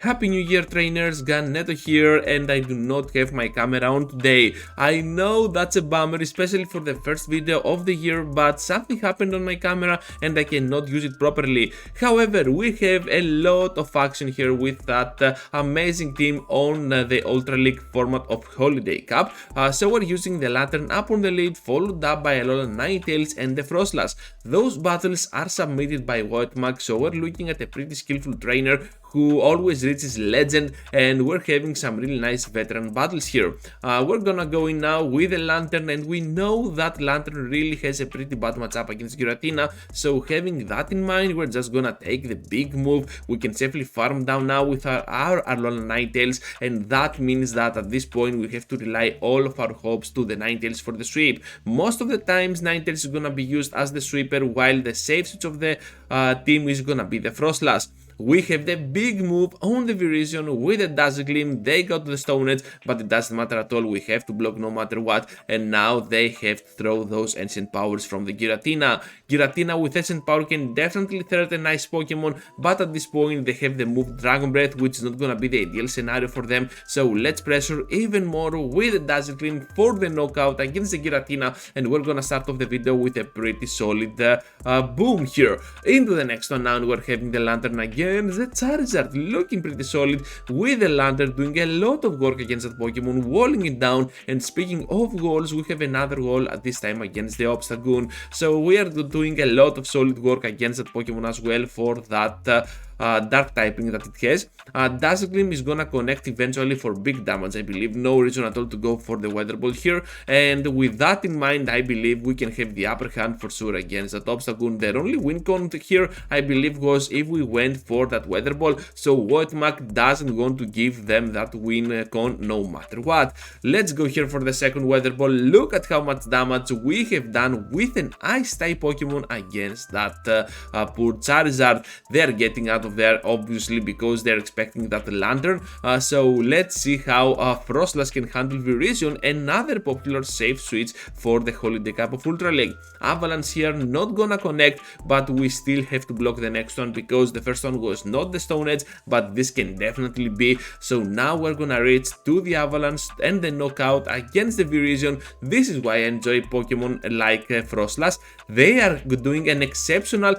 Happy New Year trainers, Neto here, and I do not have my camera on today. I know that's a bummer, especially for the first video of the year, but something happened on my camera and I cannot use it properly. However, we have a lot of action here with that amazing team on the Ultra League format of Holiday Cup. So we're using the Lantern up on the lead, followed up by Alola Ninetales and the Frostlass. Those battles are submitted by Woetmak, so we're looking at a pretty skillful trainer who always reaches legend, and we're having some really nice veteran battles here. We're gonna go in now with a Lantern, and we know that Lantern really has a pretty bad matchup against Giratina, so having that in mind, we're just gonna take the big move. We can safely farm down now with our Alola Ninetales, and that means that at this point we have to rely all of our hopes to the Ninetales for the sweep. Most of the times Ninetales is gonna be used as the sweeper, while the safe switch of the team is gonna be the Frostlass. We have the big move on the Virizion with the Dazzle Gleam. They got the Stone Edge, but it doesn't matter at all. We have to block no matter what, and now they have to throw those Ancient Powers from the Giratina. Giratina with Ancient Power can definitely threaten a nice Pokemon, but at this point they have the move Dragon Breath, which is not gonna be the ideal scenario for them. So let's pressure even more with the Dazzle Gleam for the knockout against the Giratina, and we're gonna start off the video with a pretty solid boom here. Into the next one now, and we're having the Lantern again. The Charizard looking pretty solid with the Lantern doing a lot of work against that Pokemon, walling it down. And speaking of walls, we have another wall at this time against the Obstagoon, so we are doing a lot of solid work against that Pokemon as well for that dark typing that it has. Dazzle Gleam is gonna connect eventually for big damage, I believe. No reason at all to go for the Weather Ball here, and with that in mind, I believe we can have the upper hand for sure against that Obstagoon. Their only win con here, I believe, was if we went for that Weather Ball, so Woetmak doesn't want to give them that win con no matter what. Let's go here for the second Weather Ball. Look at how much damage we have done with an Ice type Pokemon against that poor Charizard. They're getting out of there obviously because they're expecting that Lantern. So let's see how Frostlass can handle Virizion, another popular safe switch for the Holiday Cup of Ultra League. Avalanche here not gonna connect, but we still have to block the next one because the first one was not the Stone Edge, but this can definitely be. So now we're gonna reach to the Avalanche and the knockout against the Virizion. This is why I enjoy Pokemon like Frostlass. They are doing an exceptional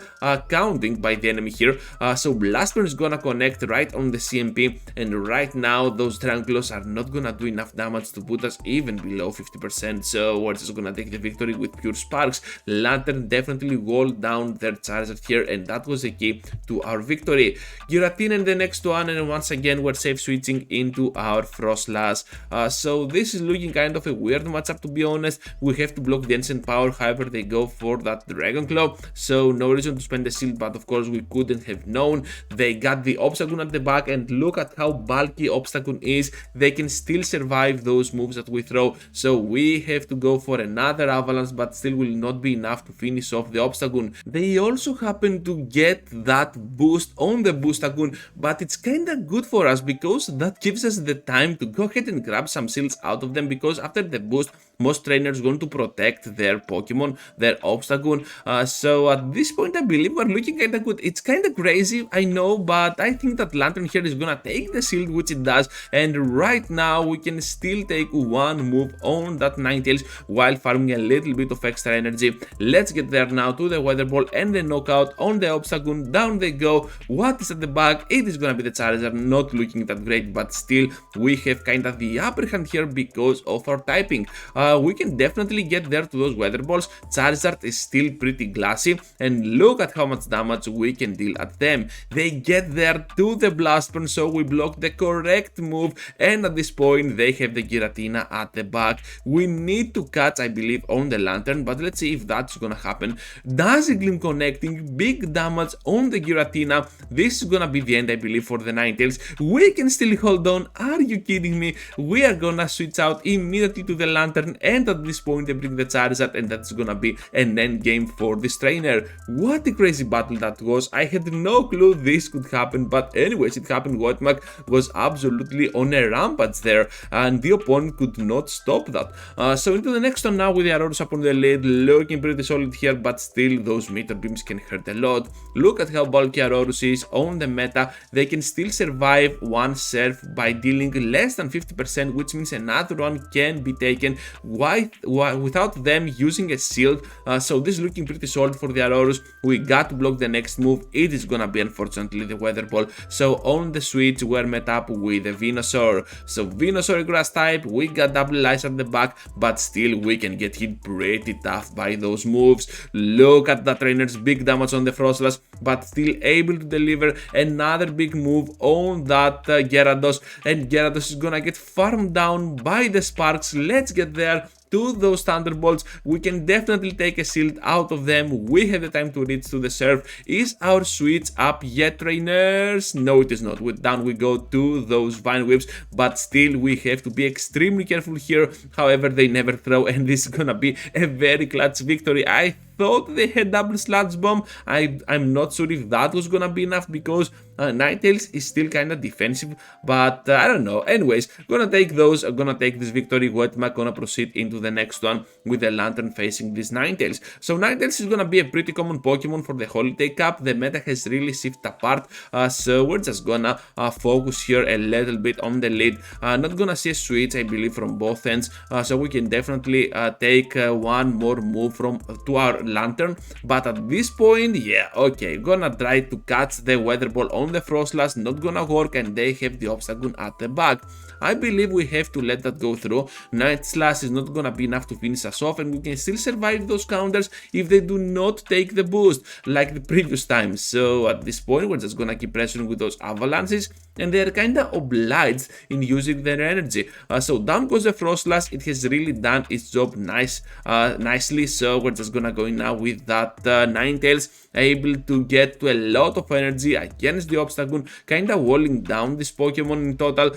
counting by the enemy here. So Blastburn is gonna connect right on the CMP, and right now those Tranquilos are not gonna do enough damage to put us even below 50%, so we're just gonna take the victory with pure Sparks. Lantern definitely walled down their Charizard here, and that was the key to our victory. Giratina in the next one, and once again we're safe switching into our Frostlass. So this is looking kind of a weird matchup, to be honest. We have to block the Ancient Power, however they go for that Dragon Claw, so no reason to spend the shield, but of course we couldn't have known. They got the Obstagoon at the back, and look at how bulky Obstagoon is. They can still survive those moves that we throw, so we have to go for another Avalanche, but still will not be enough to finish off the Obstagoon. They also happen to get that boost on the Boostagoon, but it's kinda good for us because that gives us the time to go ahead and grab some seals out of them, because after the boost most trainers going to protect their Pokemon, their Obstagoon. So at this point I believe we're looking kinda good. It's kinda crazy, I know, but I think that Lantern here is gonna take the shield, which it does, and right now we can still take one move on that Ninetales while farming a little bit of extra energy. Let's get there now to the Weather Ball and the knockout on the Obstagoon. Down they go. What is at the back? It is gonna be the Charizard, not looking that great, but still we have kinda the upper hand here because of our typing. We can definitely get there to those Weather Balls. Charizard is still pretty glassy, and look at how much damage we can deal at them. They get there to the Blastburn, so we block the correct move, and at this point they have the Giratina at the back. We need to catch, I believe, on the Lantern, but let's see if that's gonna happen. Dazzle Gleam connecting, big damage on the Giratina. This is gonna be the end, I believe, for the Ninetales. We can still hold on. Are you kidding me? We are gonna switch out immediately to the Lantern, Lantern, and at this point they bring the Charizard, and that's gonna be an end game for this trainer. What a crazy battle that was. I had no clue this could happen, but anyways, it happened. Woetmak was absolutely on a rampage there, and the opponent could not stop that. So into the next one now with the Aurorus up on the lead, looking pretty solid here, but still those meter beams can hurt a lot. Look at how bulky Aurorus is on the meta. They can still survive one surf by dealing less than 50%, which means another one can be taken without them using a shield. So this is looking pretty solid for the Aurorus. We got to block the next move. It is gonna be unfortunately the Weather Ball. So on the switch we're met up with a Venusaur. So Venusaur grass type, we got double ice at the back, but still we can get hit pretty tough by those moves. Look at the trainer's big damage on the Frostlass, but still able to deliver another big move on that Gyarados, and Gyarados is gonna get farmed down by the Sparks. Let's get there to those Thunderbolts. We can definitely take a shield out of them. We have the time to reach to the surf. Is our switch up yet, trainers? No, it is not. Down we go to those Vine Whips, but still we have to be extremely careful here. However, they never throw, and this is gonna be a very clutch victory. I thought they had double Sludge Bomb. I'm not sure if that was gonna be enough, because Ninetales is still kind of defensive, but I don't know. Anyways, gonna take those, gonna take this victory. Woetmak gonna proceed into the next one with the Lantern facing this Ninetales. So Ninetales is gonna be a pretty common Pokemon for the Holiday Cup. The meta has really shifted apart, so we're just gonna focus here a little bit on the lead. Not gonna see a switch, I believe, from both ends, so we can definitely take one more move to our Lantern. But at this point, yeah, okay, gonna try to catch the Weather Ball on the Frostlass. Not gonna work, and they have the Obstacle at the back. I believe we have to let that go through. Night Slash is not gonna be enough to finish us off, and we can still survive those counters if they do not take the boost like the previous time. So at this point we're just gonna keep pressuring with those avalanches, and they're kinda obliged in using their energy. So down goes the Frostlass. It has really done its job nicely, so we're just gonna go in now with that Ninetales, able to get to a lot of energy against the Obstacle, kinda walling down this Pokemon in total.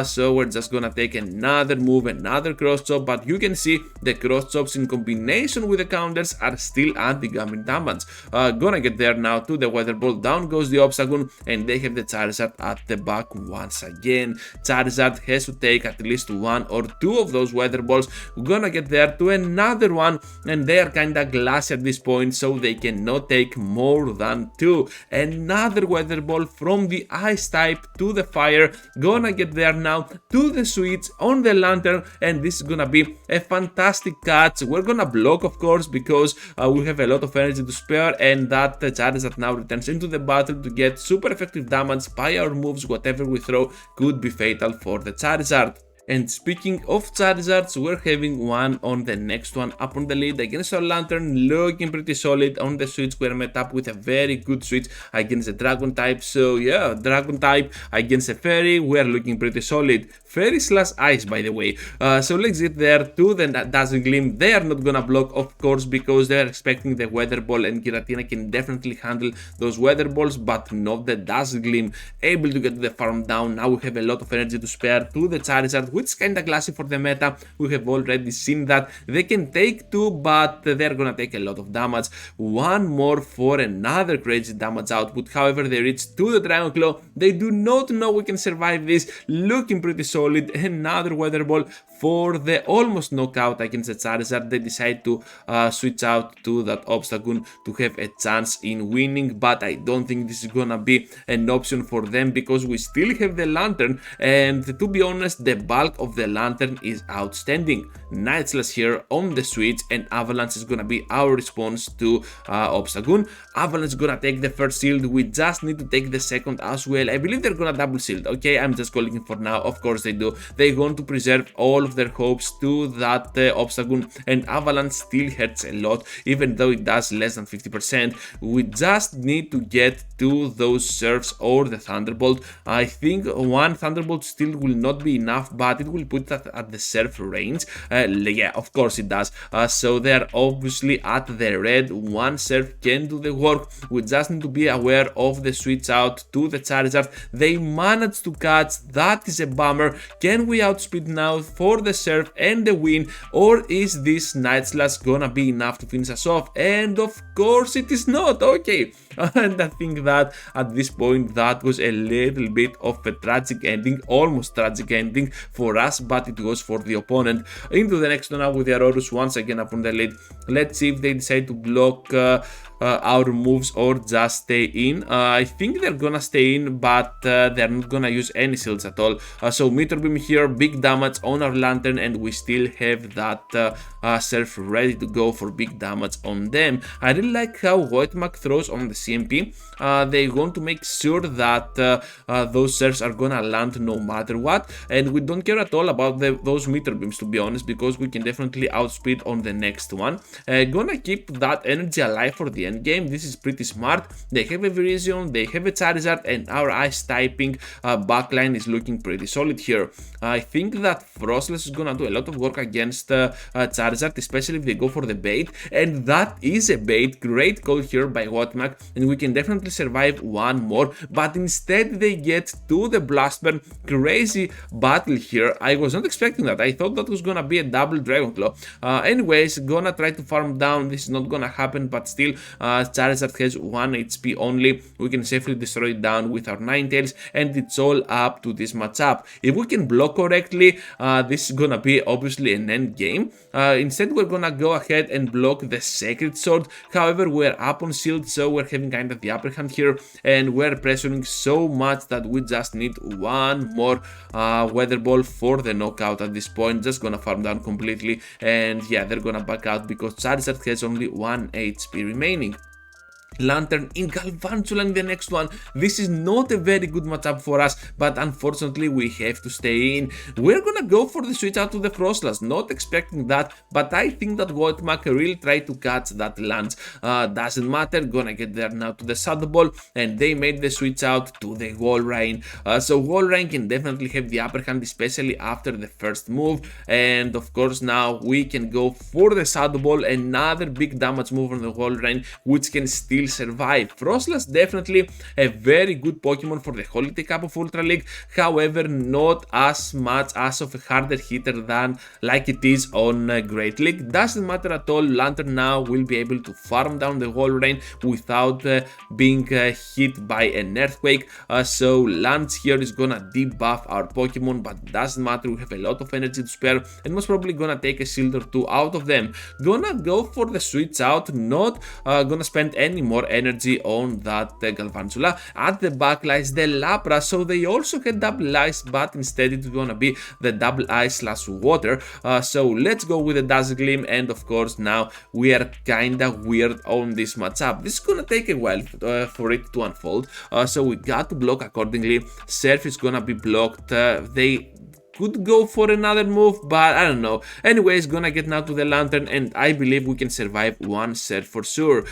So we're just gonna take another move, another cross chop, but you can see the cross chops in combination with the counters are still anti-Gambit damage. Gonna get there now to the Weather Ball. Down goes the Obstacle, and they have the Charizard at the back once again. Charizard has to take at least one or two of those Weather Balls. We're gonna get there to another one, and they are kinda glassy at this point, so they cannot take more than two. Another Weather Ball from the Ice type to the Fire. Gonna get there now to the switch on the Lantern, and this is gonna be a fantastic catch. We're gonna block, of course, because we have a lot of energy to spare, and that Charizard now returns into the battle to get super effective damage by our moves. Whatever we throw could be fatal for the Charizard. And speaking of Charizards, we're having one on the next one up on the lead against our Lantern, looking pretty solid. On the switch we're met up with a very good switch against the Dragon type. So yeah, Dragon type against a Fairy, we're looking pretty solid. Fairy / Ice, by the way. So let's get there to the Dazzling Gleam. They are not gonna block, of course, because they're expecting the Weather Ball, and Giratina can definitely handle those Weather Balls, but not the Dazzling Gleam. Able to get the farm down. Now we have a lot of energy to spare to the Charizard, which is kinda classy for the meta. We have already seen that. They can take two, but they're gonna take a lot of damage. One more for another crazy damage output. However, they reach to the Dragon Claw. They do not know we can survive this. Looking pretty solid. Another Weather Ball for the almost knockout against the Charizard. They decide to switch out to that Obstacle to have a chance in winning, but I don't think this is gonna be an option for them, because we still have the Lantern, and to be honest, the bulk of the Lantern is outstanding. Night Slash here on the switch, and Avalanche is gonna be our response to Obstacle. Avalanche is gonna take the first shield. We just need to take the second as well. I believe they're gonna double shield. Okay, I'm just calling it for now. Of course they do. They want to preserve all of their hopes to that Obstacle, and Avalanche still hurts a lot, even though it does less than 50%. We just need to get to those Surfs or the Thunderbolt. I think one Thunderbolt still will not be enough, but but it will put it at the surf range. Yeah, of course it does. So they're obviously at the red. One surf can do the work. We just need to be aware of the switch out to the Charizard. They managed to catch. That is a bummer. Can we outspeed now for the surf and the win, or is this Night Slash gonna be enough to finish us off? And of course it is not. Okay, and I think that at this point that was a little bit of a tragic ending, almost tragic ending for us, but it was for the opponent. Into the next one now with the Aurorus once again up on the lead. Let's see if they decide to block our moves or just stay in. I think they're gonna stay in, but they're not gonna use any shields at all. So Meteor Beam here, big damage on our Lantern, and we still have that surf ready to go for big damage on them. I really like how Woetmak throws on the CMP. They want to make sure that those surfs are gonna land no matter what, and we don't care at all about those Meteor Beams, to be honest, because we can definitely outspeed on the next one. Gonna keep that energy alive for the end game. This is pretty smart. They have a Virizion, they have a Charizard, and our ice typing backline is looking pretty solid here. I think that Frostless is gonna do a lot of work against Charizard, especially if they go for the bait, and that is a bait. Great call here by Woetmak, and we can definitely survive one more, but instead they get to the Blast Burn. Crazy battle here. I was not expecting that. I thought that was gonna be a double Dragon Claw. Anyways, gonna try to farm down. This is not gonna happen, but still Charizard has 1 HP only. We can safely destroy it down with our Ninetales, and it's all up to this matchup. If we can block correctly, this is gonna be obviously an end game. Instead we're gonna go ahead and block the Sacred Sword. However, we're up on shield, so we're having kind of the upper hand here, and we're pressuring so much that we just need one more Weather Ball for the knockout at this point. Just gonna farm down completely, and yeah, they're gonna back out because Charizard has only 1 HP remaining. Lantern in Galvantula in the next one. This is not a very good matchup for us, but unfortunately we have to stay in. We're gonna go for the switch out to the Frostless, not expecting that, but I think that Woetmak really tried to catch that launch. Doesn't matter, gonna get there now to the Shadow Ball, and they made the switch out to the Walrein. So Walrein can definitely have the upper hand, especially after the first move, and of course now we can go for the Shadow Ball, another big damage move on the Walrein, which can still survive. Frostless definitely a very good Pokemon for the Holiday Cup of Ultra League, however not as much as of a harder hitter than like it is on Great League. Doesn't matter at all, Lantern now will be able to farm down the Walrein without being hit by an Earthquake, so Lance here is gonna debuff our Pokemon, but doesn't matter, we have a lot of energy to spare, and most probably gonna take a shield or two out of them. Gonna go for the switch out, not gonna spend any more energy on that Galvantula. At the back lies the Lapras, so they also had double ice, but instead it's gonna be the double ice / water. So let's go with the Dazzle Gleam, and of course now we are kinda weird on this matchup. This is gonna take a while for it to unfold, so we got to block accordingly. Surf is gonna be blocked. They could go for another move, but I don't know. Anyways, gonna get now to the Lantern, and I believe we can survive one set for sure.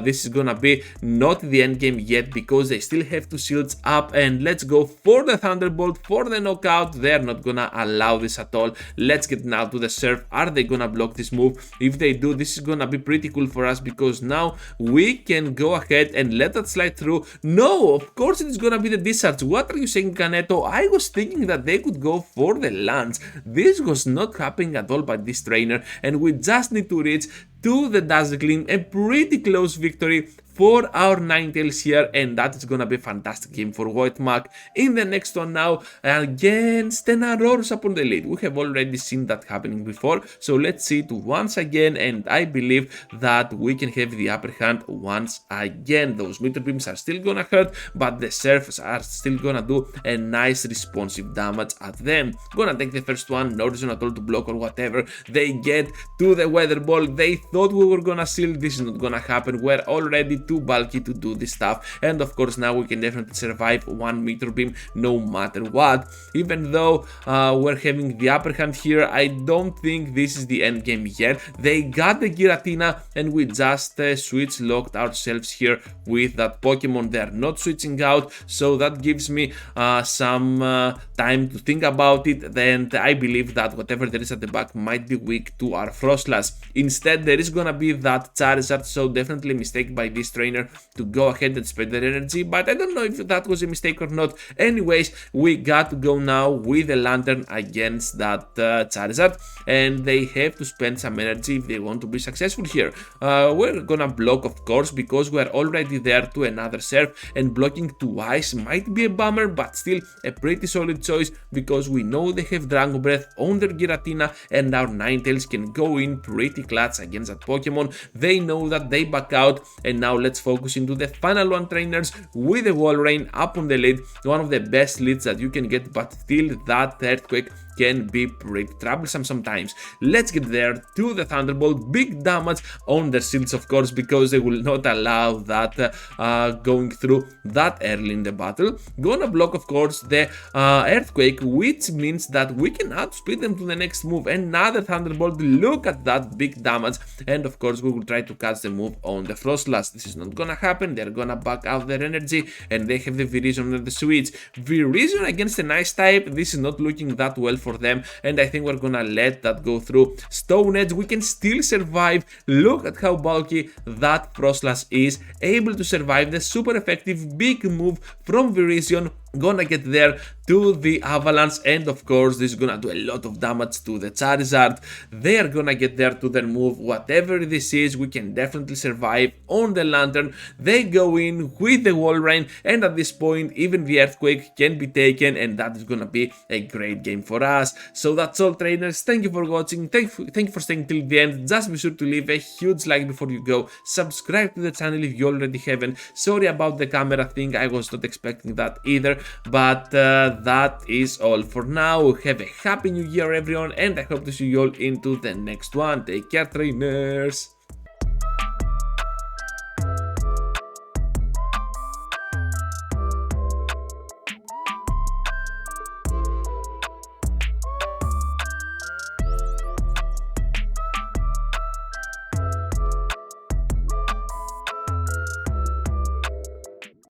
This is gonna be not the end game yet because they still have 2 shields up, and let's go for the Thunderbolt for the knockout. They're not gonna allow this at all. Let's get now to the Surf. Are they gonna block this move? If they do, this is gonna be pretty cool for us because now we can go ahead and let that slide through. No, of course it is gonna be the Discharge. What are you saying, Caneto? I was thinking that they could go for the Lance. This was not happening at all by this trainer, and we just need to reach to the Dazzle Gleam, a pretty close victory for our Ninetales here, and that is gonna be a fantastic game for Woetmak. In the next one now, against an Aurorus upon the lead. We have already seen that happening before, so let's see it once again, and I believe that we can have the upper hand once again. Those Meteor Beams are still gonna hurt, but the Surfs are still gonna do a nice responsive damage at them. Gonna take the first one, no reason at all to block or whatever. They get to the Weather Ball. They thought we were gonna seal. This is not gonna happen. We're already too bulky to do this stuff. And of course now we can definitely survive one meteor beam no matter what. Even though we're having the upper hand here, I don't think this is the end game yet. They got the Giratina and we just switch locked ourselves here with that Pokemon. They're not switching out, so that gives me some time to think about it. Then I believe that whatever there is at the back might be weak to our Frostlass. Instead there is gonna be that Charizard, so definitely a mistake by this trainer to go ahead and spend their energy, but I don't know if that was a mistake or not. Anyways, we got to go now with a Lantern against that Charizard, and they have to spend some energy if they want to be successful here. We're gonna block, of course, because we're already there to another serve, and blocking twice might be a bummer, but still a pretty solid choice because we know they have Dragon Breath on their Giratina, and our Ninetales can go in pretty clutch against that Pokemon. They know that, they back out, and now let's focus into the final one, trainers, with the Wall Rain up on the lead. One of the best leads that you can get, but still that Earthquake can be pretty troublesome sometimes. Let's get there to the Thunderbolt. Big damage on their shields, of course, because they will not allow that going through that early in the battle. Gonna block, of course, the Earthquake, which means that we can outspeed them to the next move. Another Thunderbolt, look at that big damage, and of course we will try to catch the move on the Frostlass. This is not gonna happen. They're gonna back out their energy, and they have the Virizion on the switch. Virizion against an Ice type, this is not looking that well for them, and I think we're gonna let that go through. Stone Edge, we can still survive. Look at how bulky that Frostlass is, able to survive the super effective big move from Virizion. Gonna get there to the Avalanche, and of course this is gonna do a lot of damage to the Charizard. They are gonna get there to their move. Whatever this is, we can definitely survive on the Lantern. They go in with the Wall Rain, and at this point even the Earthquake can be taken, and that is gonna be a great game for us. So that's all, trainers. Thank you for watching. Thank you for staying till the end. Just be sure to leave a huge like before you go. Subscribe to the channel if you already haven't. Sorry about the camera thing, I was not expecting that either. But that is all for now. Have a happy new year, everyone, and I hope to see you all into the next one. Take care, trainers.